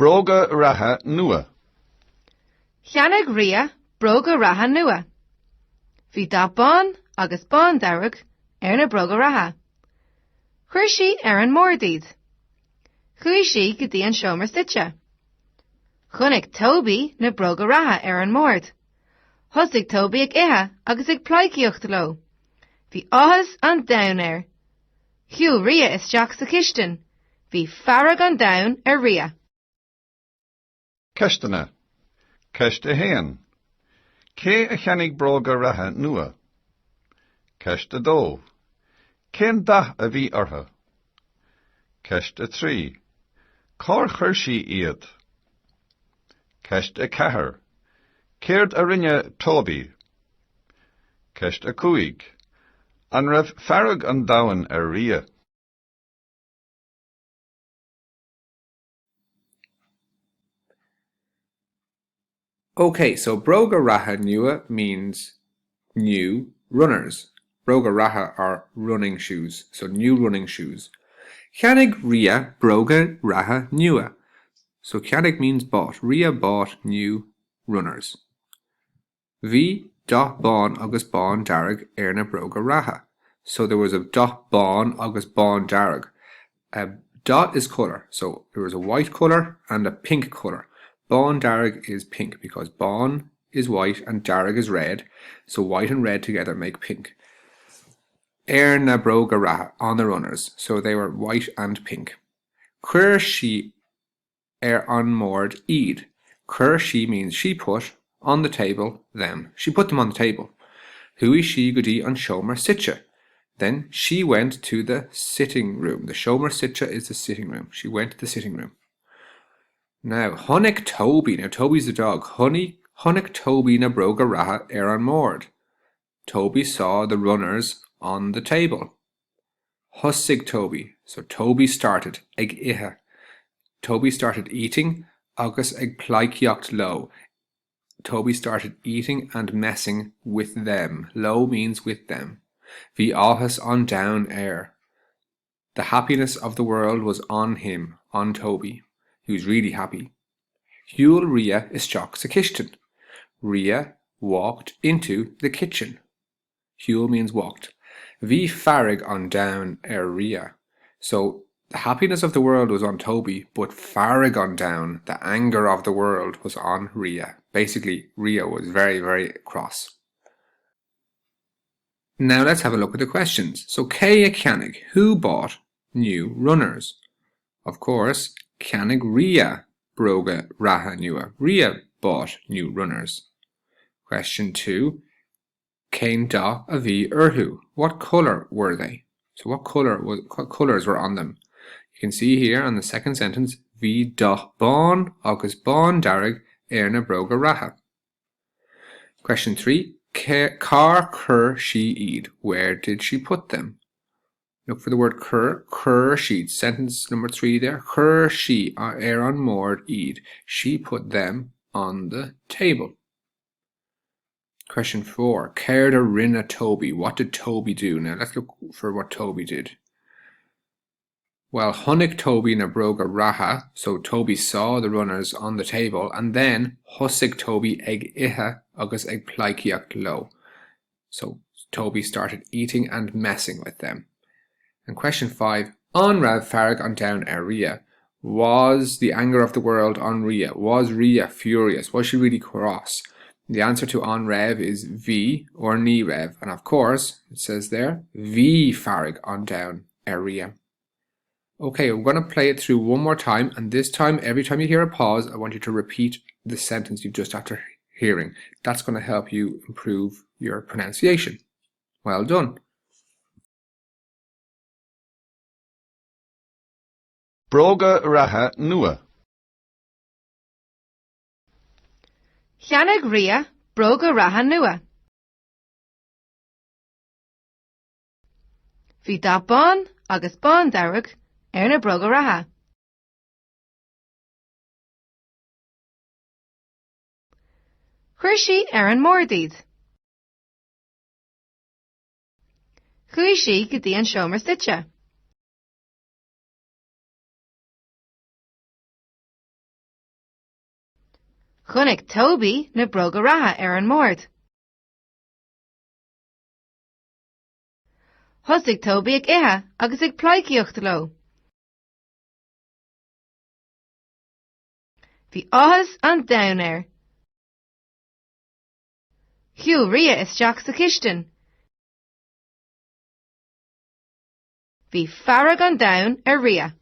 Bróga Reatha Nua. Cheannaigh Ria Bróga Reatha Nua. Bhí dá bán agus bán dearg na Bróga Reatha. Chuir sí an mórdíd. Chuaigh sí go dtí an seomar sitse. Chunnig Tóbi na Bróga Reatha an mórd. Thosaigh Tóbi ag ithe agus ag pláicíocht lo. Bhí áthas an domhan Hiúil Ria isteach sa chistin. Bhí farrag an domhan Ria. Ceistena. Ceist a héan. Cé a cheannaigh Bróga Reatha Nua. Ceist a dómh. Cén dath a bhí ortha. Ceist a trí. Cór chuir sí iad. Ceist a cethair. Céird a rinne Tóbi. Ceist a cúig. An raibh farrag an domhan Ria. Okay, so Bróga Reatha Nua means new runners. Bróga Reatha are running shoes, so new running shoes. Cheannaigh Ria Bróga Reatha Nua. So cheannaigh means bought. Ria bought new runners. Bhí dá bán agus bán dearg na Bróga Reatha. So there was a dá bán agus bán dearg. Dot is colour, so there was a white colour and a pink colour. Bán dearg is pink because bán is white and dearg is red, so white and red together make pink. Na Bróga Reatha, on the runners, so they were white and pink. Chuir sí an mór iad. Chuir sí means she put on the table them. She put them on the table. Chuaigh sí go dtí an seomar sitse. Then she went to the sitting room. The seomar sitse is the sitting room. She went to the sitting room. Now, Honnick Tóbi. Now, Tobi's the dog. Honnick Tóbi na Bróga Reatha an mór. Tóbi saw the runners on the table. Thosaigh Tóbi. So Tóbi started ag ithe. Tóbi started eating agus ag pláicíocht lo. Tóbi started eating and messing with them. Lo means with them. Bhí áthas an domhan The happiness of the world was on him, on Tóbi. He was really happy. Hiúil Ria isteach sa chistin. Ria walked into the kitchen. Hiúil means walked. Bhí farrag an domhan Ria. So the happiness of the world was on Tóbi, but farrag an domhan, the anger of the world, was on Ria. Basically, Ria was very, very cross. Now let's have a look at the questions. So, cé a cheannaigh, who bought new runners? Of course, cheannaigh Ria Bróga Reatha Nua. Ria bought new runners. Question 2. Cén dá a bhí orthu? What colour were they? So what colours were on them? You can see here on the second sentence, bhí dá bán agus bán dearg na Bróga Reatha. Question 3. Car chuir sí iad. Where did she put them? Look for the word chuir sí. Sentence number 3 there. Chuir sí an mór iad. She put them on the table. Question 4. Céird a rinne Tóbi. What did Tóbi do? Now let's look for what Tóbi did. Well, Honnick Tóbi na Bróga Reatha. So Tóbi saw the runners on the table, and then thosaigh Tóbi ag ithe agus ag pláicíocht lo. So Tóbi started eating and messing with them. And question 5. An raibh farrag an domhan Ria. Was the anger of the world on Ria? Was Ria furious? Was she really cross? The answer to an raibh is bhí or ní raibh. And of course, it says there, bhí farrag an domhan Ria. Okay, I'm going to play it through one more time, and this time, every time you hear a pause, I want you to repeat the sentence you've just after hearing. That's going to help you improve your pronunciation. Well done. Bróga Reatha Nua. Cheannaigh Ria Bróga Reatha Nua. Bhí dá bán agus bán dearg na Bróga Reatha. Chuir sí an mórdíd. Chuaigh sí go dtí an seomar sitse. Chunnig Toby na Bróga Reatha an mord. Thosig Toby ag ithe agus ag pláicíocht lo. Bhí áthas an domhan air. Chiú Ria isteach sa chistin. Bhí farrag an domhan Ria.